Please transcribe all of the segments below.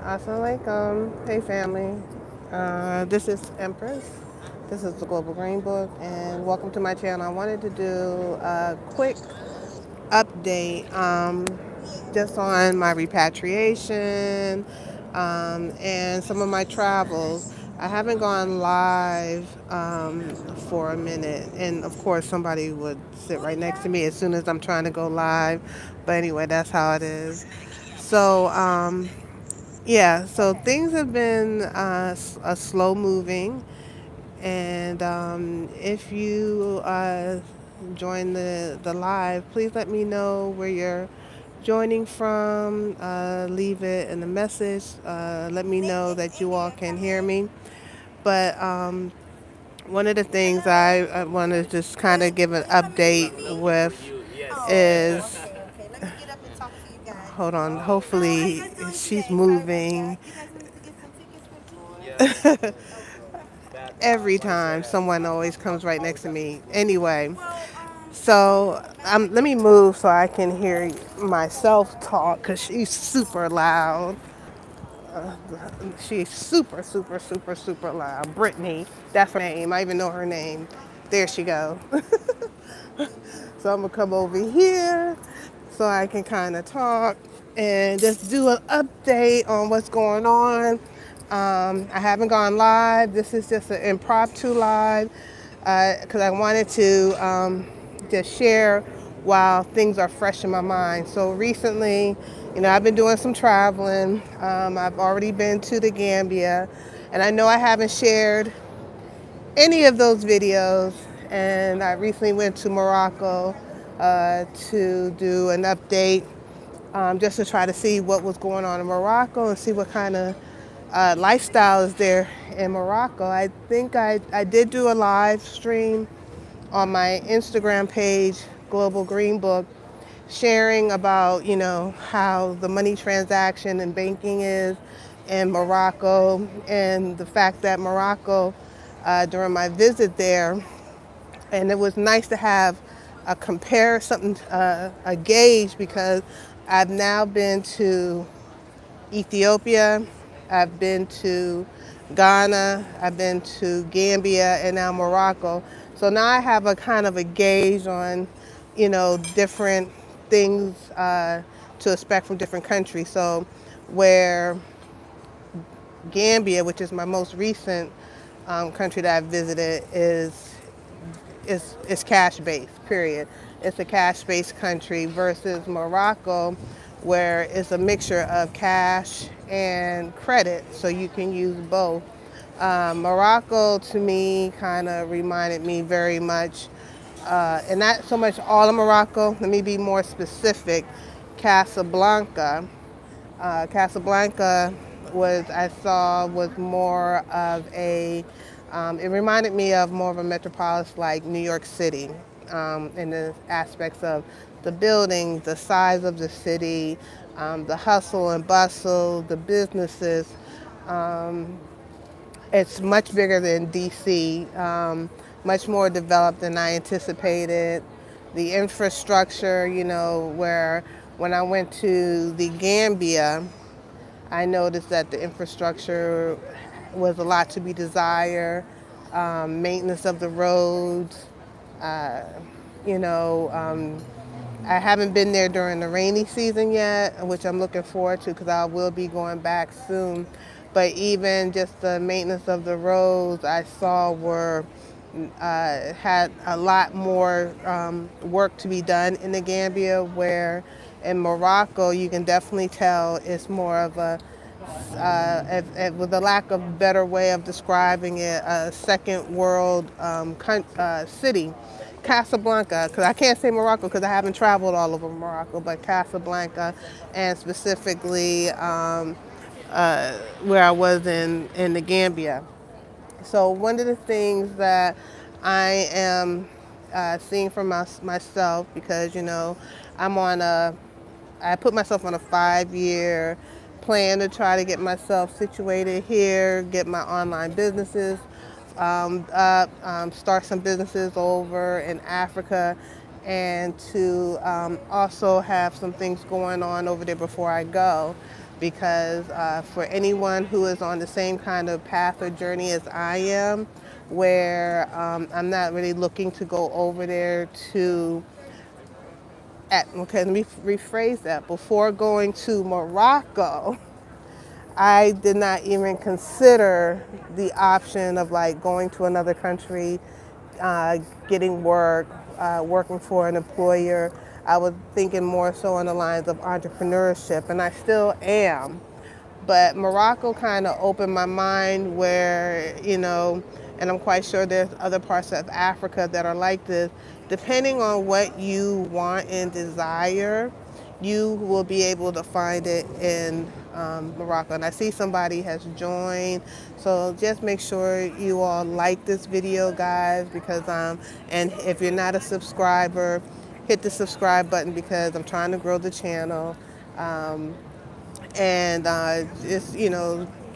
Assalamualaikum. Hey family. This is Empress. This is the Global Green Book, and welcome to my channel. I wanted to do a quick update just on my repatriation and some of my travels. I haven't gone live for a minute, and of course, somebody would sit right next to me as soon as I'm trying to go live. But anyway, that's how it is. So, yeah, so things have been a slow moving, and if you join the live, please let me know where you're joining from. Leave it in the message. Let me know that you all can hear me. But one of the things I want to just kind of give an update with is, hold on, hopefully she's moving. Every time someone always comes right next to me. Anyway, so let me move so I can hear myself talk because she's super loud. She's super, super, super, super loud. Brittany, that's her name. I even know her name. There she go. So I'm gonna come over here so I can kind of talk and just do an update on what's going on. I haven't gone live. This is just an impromptu live because I wanted to just share while things are fresh in my mind. So recently, I've been doing some traveling. I've already been to the Gambia, and I know I haven't shared any of those videos. And I recently went to Morocco to do an update just to try to see what was going on in Morocco and see what kind of lifestyle is there in Morocco. I think I did do a live stream on my Instagram page, Global Green Book, sharing about, how the money transaction and banking is in Morocco and the fact that Morocco, during my visit there, and it was nice to have a compare something, a gauge because I've now been to Ethiopia, I've been to Ghana, I've been to Gambia, and now Morocco. So now I have a kind of a gauge on, different things to expect from different countries. So where Gambia, which is my most recent country that I've visited, is cash based. Period. It's a cash based country versus Morocco, where it's a mixture of cash and credit, so you can use both. Morocco to me kind of reminded me very much, and not so much all of Morocco. Let me be more specific. Casablanca. Casablanca was more of a, it reminded me of more of a metropolis like New York City, in the aspects of the buildings, the size of the city, the hustle and bustle, the businesses. Um, it's much bigger than DC, much more developed than I anticipated. The infrastructure, where when I went to the Gambia, I noticed that the infrastructure was a lot to be desired. Maintenance of the roads, uh, you know, um, I haven't been there during the rainy season yet, which I'm looking forward to because I will be going back soon. But even just the maintenance of the roads I saw were had a lot more work to be done in the Gambia, where in Morocco you can definitely tell it's more of a, with a lack of better way of describing it, a second world city. Casablanca, because I can't say Morocco because I haven't traveled all over Morocco, but Casablanca, and specifically where I was in the Gambia. So one of the things that I am seeing for myself, because I'm on a, I put myself on a 5-year plan to try to get myself situated here, get my online businesses up, start some businesses over in Africa, and to also have some things going on over there before I go. because for anyone who is on the same kind of path or journey as I am, where I'm not really looking to go over there to okay, let me rephrase that. Before going to Morocco, I did not even consider the option of like going to another country, uh, getting work, working for an employer. I was thinking more so on the lines of entrepreneurship, and I still am. But Morocco kind of opened my mind where, and I'm quite sure there's other parts of Africa that are like this. Depending on what you want and desire, you will be able to find it in Morocco. And I see somebody has joined, so just make sure you all like this video, guys, because and if you're not a subscriber, hit the subscribe button because I'm trying to grow the channel. And just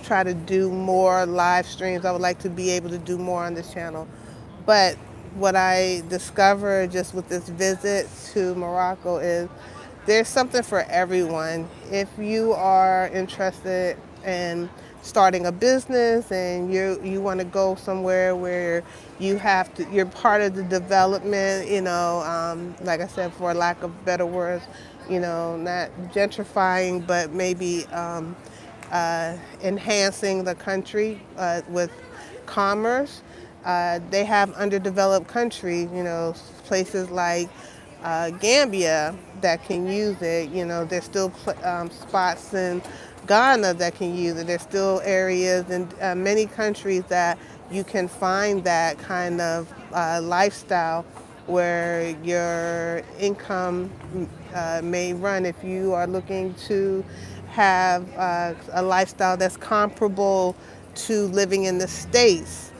try to do more live streams. I would like to be able to do more on this channel. But what I discovered just with this visit to Morocco is there's something for everyone. If you are interested in starting a business and you want to go somewhere where you're part of the development, like I said, for lack of better words, not gentrifying, but maybe enhancing the country with commerce. They have underdeveloped countries, places like Gambia that can use it. There's still spots in Ghana that can use it. There's still areas in many countries that you can find that kind of lifestyle where your income may run if you are looking to have a lifestyle that's comparable to living in the States.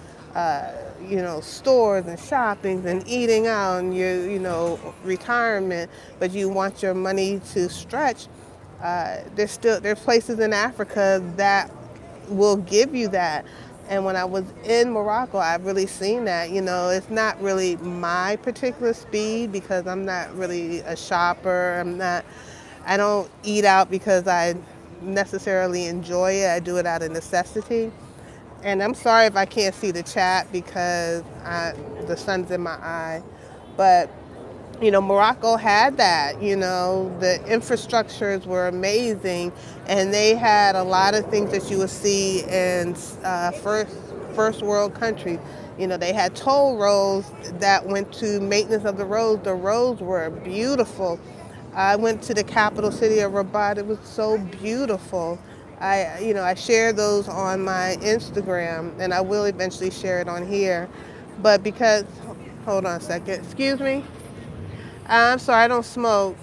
Stores and shopping and eating out and retirement, but you want your money to stretch. There's places in Africa that will give you that. And when I was in Morocco, I've really seen that. It's not really my particular speed because I'm not really a shopper. I don't eat out because I necessarily enjoy it. I do it out of necessity. And I'm sorry if I can't see the chat because the sun's in my eye. But, Morocco had that, the infrastructures were amazing. And they had a lot of things that you would see in first world countries. They had toll roads that went to maintenance of the roads. The roads were beautiful. I went to the capital city of Rabat. It was so beautiful. I share those on my Instagram, and I will eventually share it on here. But because, hold on a second, excuse me. I'm sorry, I don't smoke.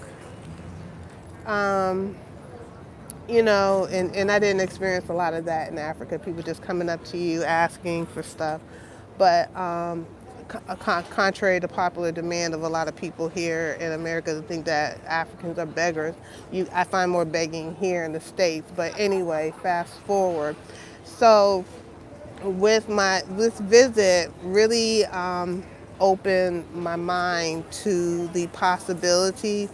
Um, and I didn't experience a lot of that in Africa. People just coming up to you asking for stuff. But contrary to popular demand of a lot of people here in America to think that Africans are beggars, I find more begging here in the States. But anyway, fast forward. So with this visit really opened my mind to the possibility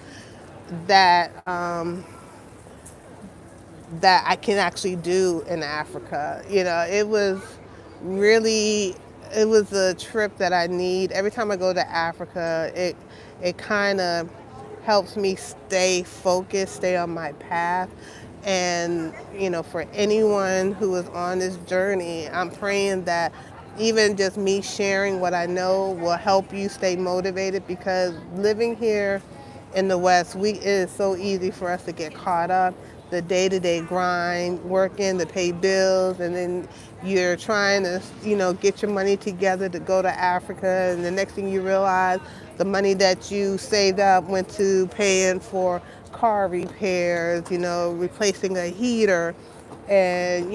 that that I can actually do in Africa. It was a trip that I need. Every time I go to Africa, it kind of helps me stay focused, stay on my path. And, for anyone who is on this journey, I'm praying that even just me sharing what I know will help you stay motivated, because living here in the West, it is so easy for us to get caught up. The day-to-day grind, working to pay bills, and then you're trying to, get your money together to go to Africa, and the next thing you realize, the money that you saved up went to paying for car repairs, replacing a heater, and,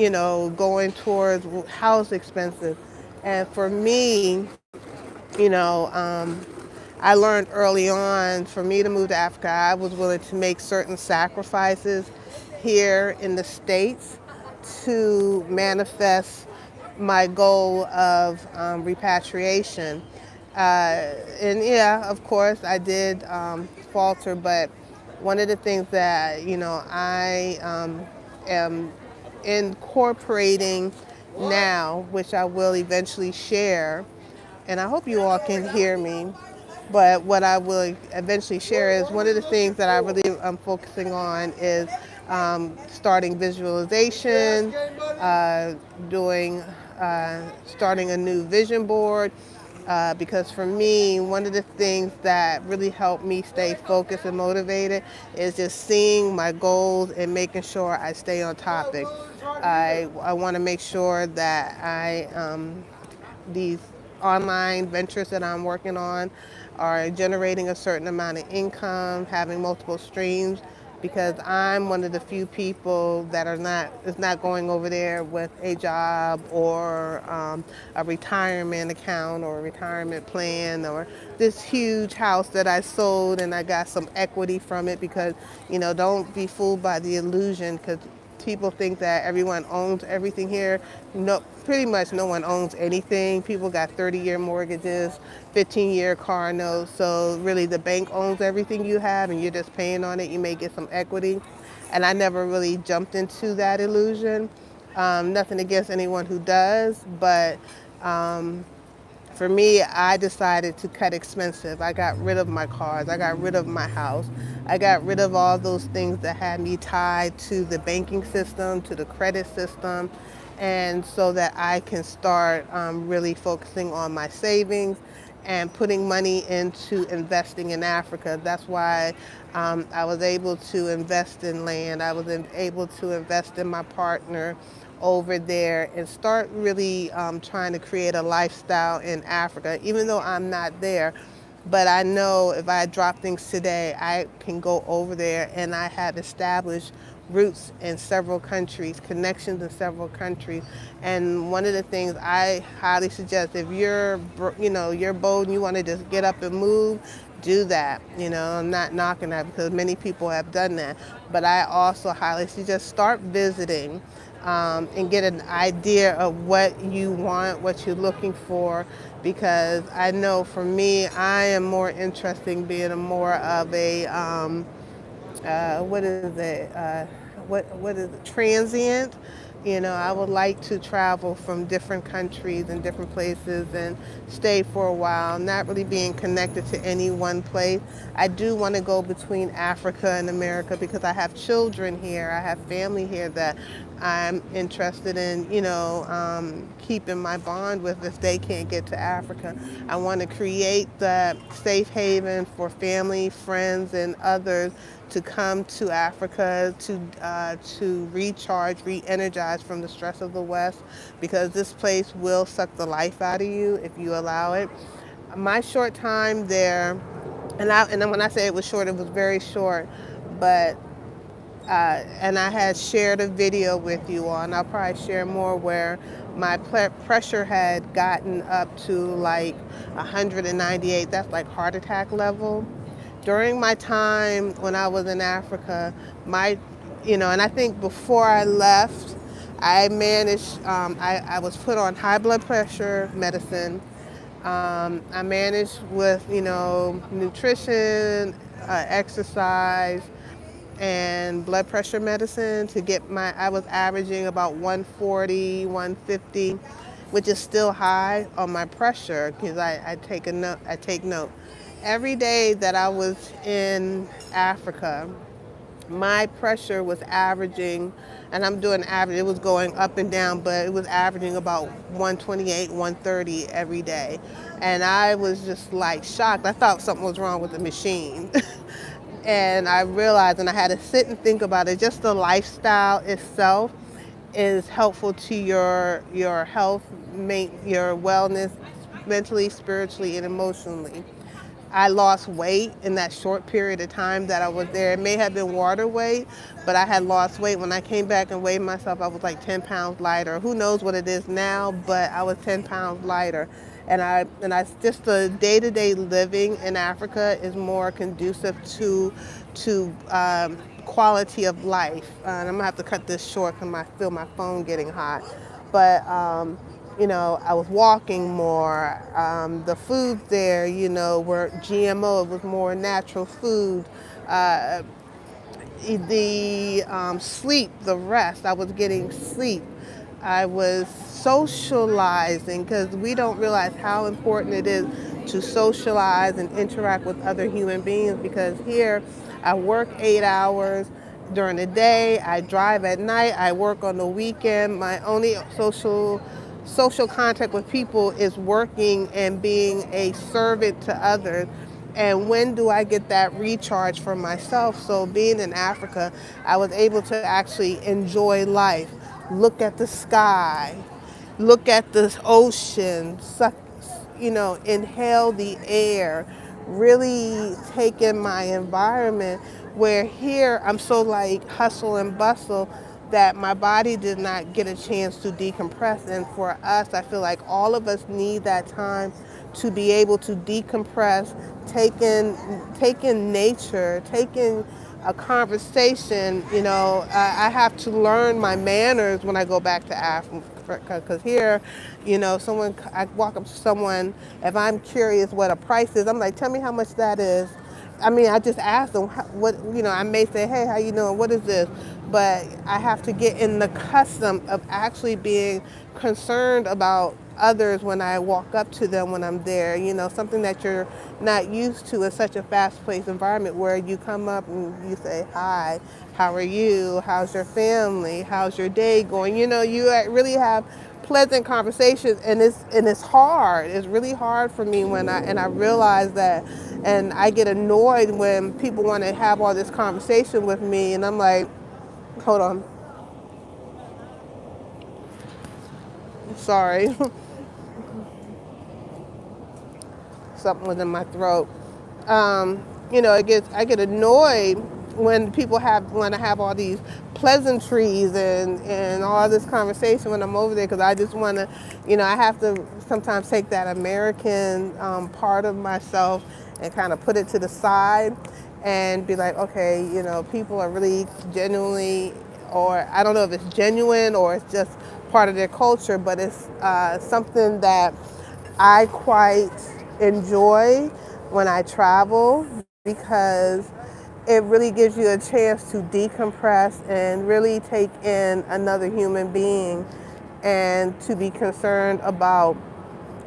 going towards house expenses. And for me, you know, um, I learned early on, for me to move to Africa, I was willing to make certain sacrifices here in the States to manifest my goal of repatriation. And yeah, of course, I did falter, but one of the things that, I am incorporating now, which I will eventually share, and I hope you all can hear me. But what I will eventually share is one of the things that I really am focusing on is starting visualization, doing, starting a new vision board. Because for me, one of the things that really helped me stay focused and motivated is just seeing my goals and making sure I stay on topic. I want to make sure that these online ventures that I'm working on are generating a certain amount of income, having multiple streams, because I'm one of the few people that is not going over there with a job or a retirement account or a retirement plan or this huge house that I sold and I got some equity from it. Because don't be fooled by the illusion, because people think that everyone owns everything here. No, pretty much no one owns anything. People got 30-year mortgages, 15-year car notes. So really the bank owns everything you have and you're just paying on it. You may get some equity. And I never really jumped into that illusion. Nothing against anyone who does, but for me, I decided to cut expensive. I got rid of my cars. I got rid of my house. I got rid of all those things that had me tied to the banking system, to the credit system, and so that I can start really focusing on my savings and putting money into investing in Africa. That's why I was able to invest in land. I was able to invest in my partner over there and start really trying to create a lifestyle in Africa, even though I'm not there. But I know if I drop things today, I can go over there, and I have established roots in several countries, connections in several countries. And one of the things I highly suggest, if you're bold and you want to just get up and move, do that. I'm not knocking that, because many people have done that. But I also highly suggest start visiting and get an idea of what you want, what you're looking for, because I know for me, I am more interested in being more of a what is it? What is it? Transient. I would like to travel from different countries and different places and stay for a while, not really being connected to any one place. I do want to go between Africa and America because I have children here. I have family here that I'm interested in, keeping my bond with if they can't get to Africa. I want to create that safe haven for family, friends, and others to come to Africa to recharge, re-energize from the stress of the West, because this place will suck the life out of you if you allow it. My short time there, and then when I say it was short, it was very short, but and I had shared a video with you all, and I'll probably share more, where my pressure had gotten up to like 198. That's like heart attack level. During my time when I was in Africa, and I think before I left, I managed, I was put on high blood pressure medicine. I managed with, nutrition, exercise, and blood pressure medicine to get I was averaging about 140, 150, which is still high on my pressure, because I take note. Every day that I was in Africa, my pressure was averaging, and I'm doing average, it was going up and down, but it was averaging about 128, 130 every day. And I was just like shocked. I thought something was wrong with the machine. And I realized, and I had to sit and think about it, just the lifestyle itself is helpful to your health, your wellness, mentally, spiritually, and emotionally. I lost weight in that short period of time that I was there. It may have been water weight, but I had lost weight. When I came back and weighed myself, I was like 10 pounds lighter. Who knows what it is now, but I was 10 pounds lighter. And I just the day-to-day living in Africa is more conducive to quality of life. And I'm gonna have to cut this short because I feel my phone getting hot. But I was walking more. The food there, were GMO. It was more natural food. the sleep, the rest. I was getting sleep. I was socializing because we don't realize how important it is to socialize and interact with other human beings because here I work 8 hours during the day, I drive at night, I work on the weekend. My only social contact with people is working and being a servant to others. And when do I get that recharge for myself? So being in Africa, I was able to actually enjoy life, look at the sky, look at the ocean, suck, inhale the air, really take in my environment. Where here I'm so like hustle and bustle that my body did not get a chance to decompress. And for us, I feel like all of us need that time to be able to decompress, take in nature, take in a conversation. I have to learn my manners when I go back to Africa because here, I walk up to someone, if I'm curious what a price is, I'm like, tell me how much that is. I mean, I just ask them what, I may say, hey, how you doing? What is this? But I have to get in the custom of actually being concerned about others when I walk up to them when I'm there. Something that you're not used to in such a fast-paced environment where you come up and you say, hi, how are you? How's your family? How's your day going? You really have pleasant conversations, and it's hard. It's really hard for me when I realize that, and I get annoyed when people want to have all this conversation with me, and I'm like, hold on, sorry, something was in my throat. I get annoyed when people want to have all these pleasantries and all this conversation when I'm over there because I just want to, I have to sometimes take that American part of myself and kind of put it to the side and be like, okay, people are really genuinely, or I don't know if it's genuine or it's just part of their culture, but it's something that I quite enjoy when I travel because it really gives you a chance to decompress and really take in another human being and to be concerned about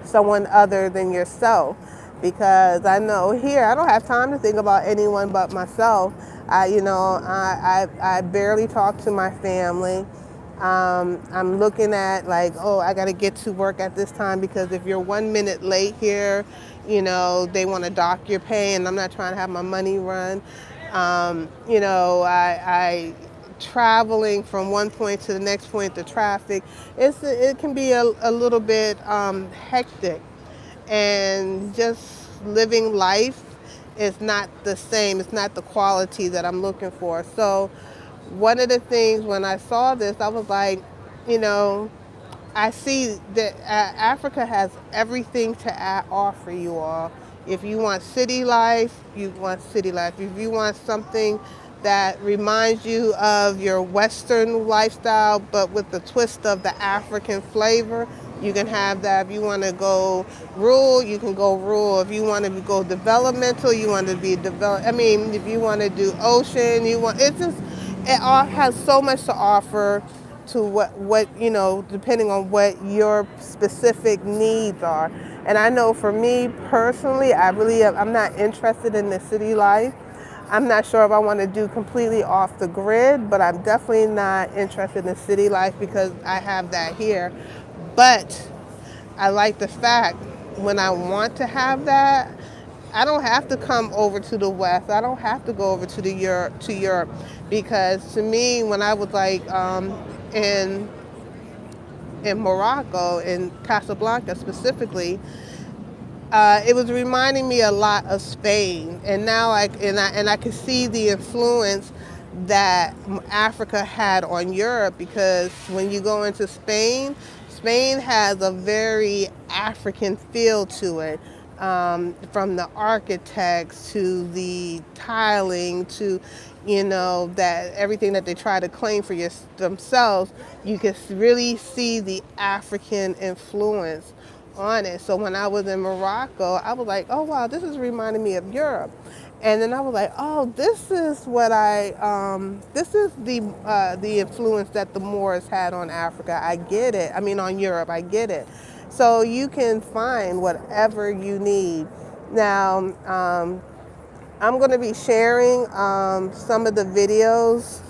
someone other than yourself. Because I know here I don't have time to think about anyone but myself. I barely talk to my family. I'm looking at like, oh, I got to get to work at this time because if you're 1 minute late here, they want to dock your pay, and I'm not trying to have my money run. I traveling from one point to the next point, the traffic, it can be a little bit hectic, and just living life is not the same. It's not the quality that I'm looking for. So one of the things when I saw this, I was like, you know, I see that Africa has everything to offer you all. If you want city life, you want city life. If you want something that reminds you of your Western lifestyle, but with the twist of the African flavor, you can have that. If you want to go rural, you can go rural. If you want to go developmental, you want to be develop. I mean, if you want to do ocean, it all has so much to offer to what depending on what your specific needs are. And I know for me personally, I'm not interested in the city life. I'm not sure if I want to do completely off the grid, but I'm definitely not interested in city life because I have that here. But I like the fact when I want to have that, I don't have to come over to the West. I don't have to go over to Europe, because to me, when I was like in Morocco, in Casablanca specifically, it was reminding me a lot of Spain, and now I could see the influence that Africa had on Europe, because when you go into Spain, Spain has a very African feel to it. From the architects to the tiling to, that everything that they try to claim for themselves, you can really see the African influence on it. So when I was in Morocco, I was like, oh wow, this is reminding me of Europe. And then I was like, oh, this is what this is the influence that the Moors had on Africa. I get it. I mean, on Europe, I get it. So you can find whatever you need. Now, I'm going to be sharing some of the videos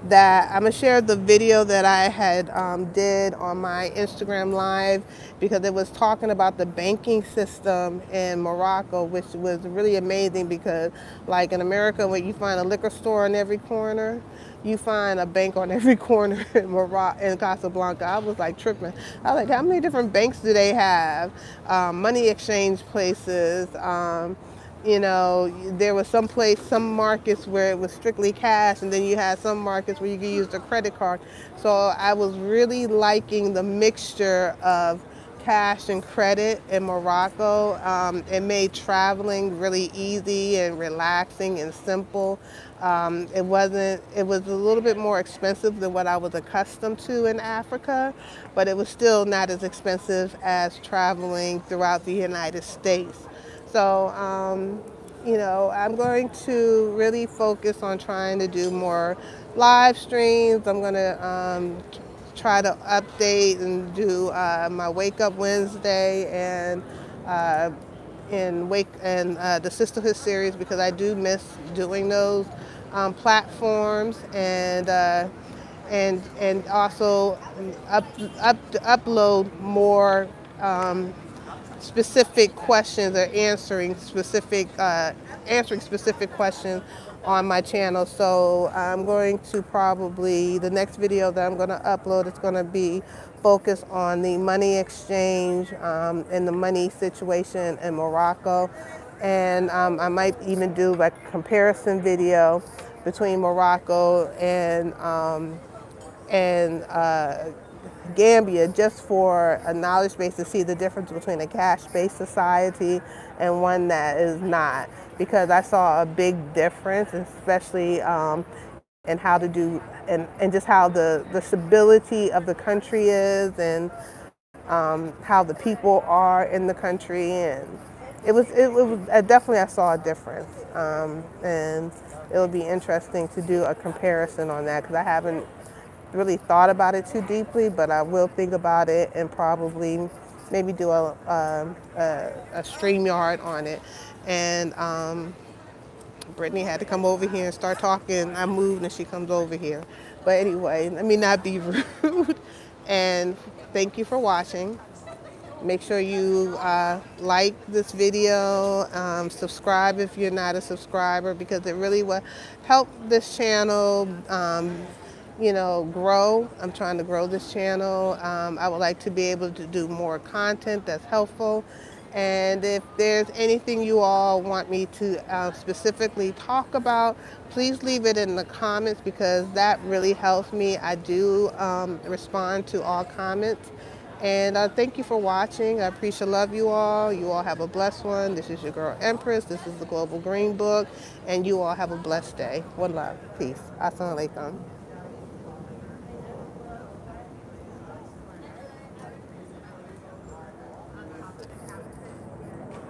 that I'm going to share the video that I had did on my Instagram live, because it was talking about the banking system in Morocco, which was really amazing, because like in America, where you find a liquor store on every corner, you find a bank on every corner in Morocco, in Casablanca. I was like tripping. I was like, how many different banks do they have? Money exchange places. There was some markets where it was strictly cash, and then you had some markets where you could use the credit card. So I was really liking the mixture of cash and credit in Morocco. It made traveling really easy and relaxing and simple. It wasn't. It was a little bit more expensive than what I was accustomed to in Africa, but it was still not as expensive as traveling throughout the United States. So, I'm going to really focus on trying to do more live streams. I'm going to try to update and do my Wake Up Wednesday uh, the Sisterhood series, because I do miss doing those platforms, and also upload more specific questions, or answering specific questions on my channel. So I'm going to probably, the next video that I'm going to upload is going to be focused on the money exchange and the money situation in Morocco. And I might even do like a comparison video between Morocco and Gambia, just for a knowledge base, to see the difference between a cash-based society and one that is not. Because I saw a big difference, especially in how to do, and just how the stability of the country is, and how the people are in the country. And it was definitely, I saw a difference. And it'll be interesting to do a comparison on that, because I haven't really thought about it too deeply, but I will think about it, and probably maybe do a StreamYard on it. And Brittany had to come over here and start talking. I moved and she comes over here. But anyway, let me not be rude. And thank you for watching. Make sure you like this video, subscribe if you're not a subscriber, because it really will help this channel grow. I'm trying to grow this channel. I would like to be able to do more content that's helpful. And if there's anything you all want me to specifically talk about, please leave it in the comments, because that really helps me. I do respond to all comments. And thank you for watching. I appreciate, love you all. You all have a blessed one. This is your girl Empress. This is the Global Green Book. And you all have a blessed day. One love. Peace. Assalamu alaikum.